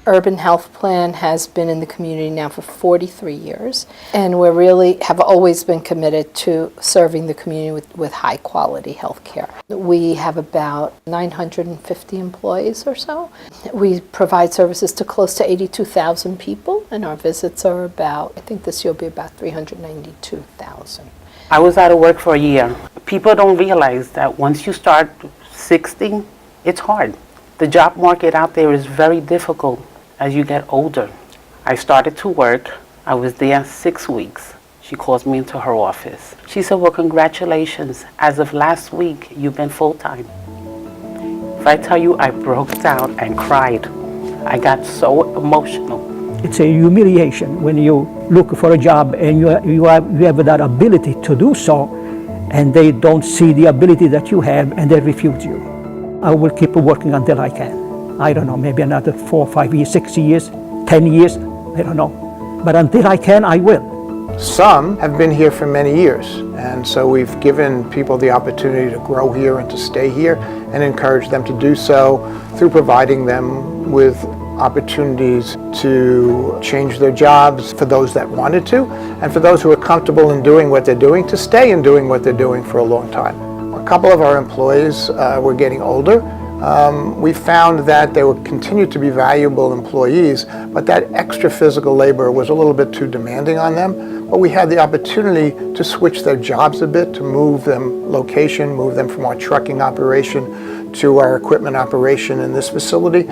Urban Health Plan has been in the community now for 43 years, and we really have always been committed to serving the community with high quality health care. We have about 950 employees or so. We provide services to close to 82,000 people, and our visits are about, I think this year will be about 392,000. I was out of work for a year. People don't realize that once you start 60, it's hard. The job market out there is very difficult as you get older. I started to work. I was there 6 weeks. She calls me into her office. She said, well, congratulations. As of last week, you've been full-time. If I tell you, I broke down and cried. I got so emotional. It's a humiliation when you look for a job and you have that ability to do so, and they don't see the ability that you have and they refuse you. I will keep working until I can. I don't know, maybe another 4, 5 years, 6 years, 10 years, I don't know. But until I can, I will. Some have been here for many years, and so we've given people the opportunity to grow here and to stay here and encourage them to do so through providing them with opportunities to change their jobs for those that wanted to, and for those who are comfortable in doing what they're doing, to stay in doing what they're doing for a long time. A couple of our employees were getting older. We found that they would continue to be valuable employees, but that extra physical labor was a little bit too demanding on them. But we had the opportunity to switch their jobs a bit, to move them location, move them from our trucking operation to our equipment operation in this facility.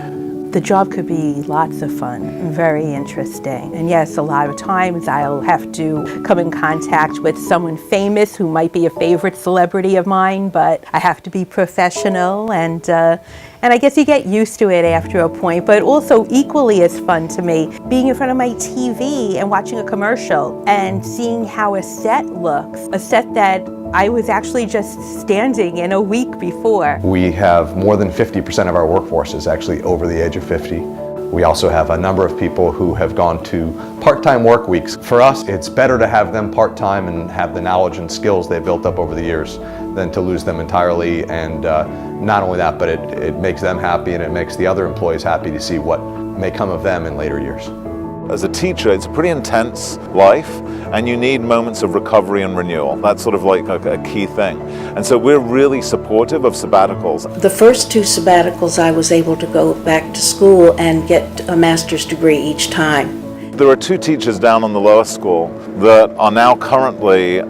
The job could be lots of fun and very interesting. And yes, a lot of times I'll have to come in contact with someone famous who might be a favorite celebrity of mine, but I have to be professional, and I guess you get used to it after a point. But also equally as fun to me, being in front of my TV and watching a commercial and seeing how a set looks, a set that I was actually just standing in a week before. We have more than 50% of our workforce is actually over the age of 50. We also have a number of people who have gone to part-time work weeks. For us, it's better to have them part-time and have the knowledge and skills they've built up over the years than to lose them entirely. And not only that, but it makes them happy, and it makes the other employees happy to see what may come of them in later years. As a teacher, it's a pretty intense life, and you need moments of recovery and renewal. That's sort of like a key thing. And so we're really supportive of sabbaticals. The first 2 sabbaticals, I was able to go back to school and get a master's degree each time. There are 2 teachers down on the lower school that are now currently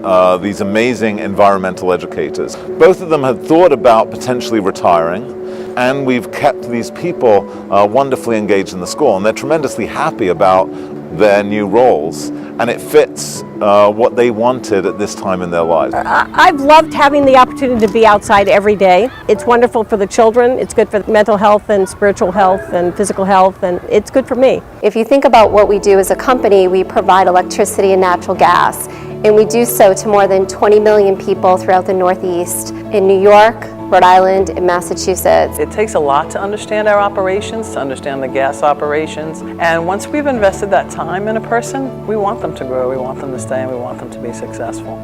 these amazing environmental educators. Both of them had thought about potentially retiring, and we've kept these people wonderfully engaged in the school, and they're tremendously happy about their new roles, and it fits what they wanted at this time in their lives. I've loved having the opportunity to be outside every day. It's wonderful for the children, it's good for mental health and spiritual health and physical health, and it's good for me. If you think about what we do as a company, we provide electricity and natural gas, and we do so to more than 20 million people throughout the Northeast, in New York, Rhode Island, and Massachusetts. It takes a lot to understand our operations, to understand the gas operations, and once we've invested that time in a person, we want them to grow, we want them to stay, and we want them to be successful.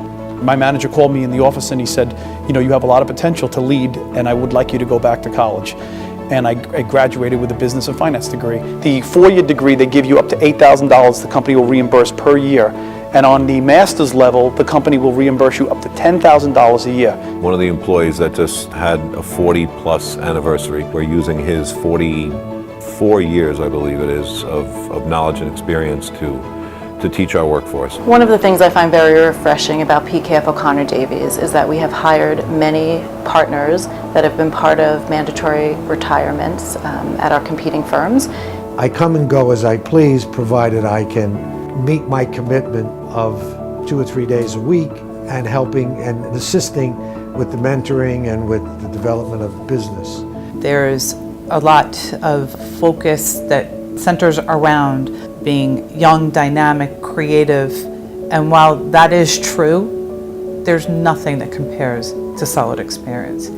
My manager called me in the office and he said, you know, you have a lot of potential to lead, and I would like you to go back to college. And I graduated with a business and finance degree. The 4-year degree, they give you up to $8,000 the company will reimburse per year. And on the master's level, the company will reimburse you up to $10,000 a year. One of the employees that just had a 40-plus anniversary, we're using his 44 years, I believe it is, of knowledge and experience to teach our workforce. One of the things I find very refreshing about PCAF O'Connor Davies is that we have hired many partners that have been part of mandatory retirements at our competing firms. I come and go as I please, provided I can meet my commitment of 2 or 3 days a week and helping and assisting with the mentoring and with the development of business. There's a lot of focus that centers around being young, dynamic, creative, and while that is true, there's nothing that compares to Solid Experience.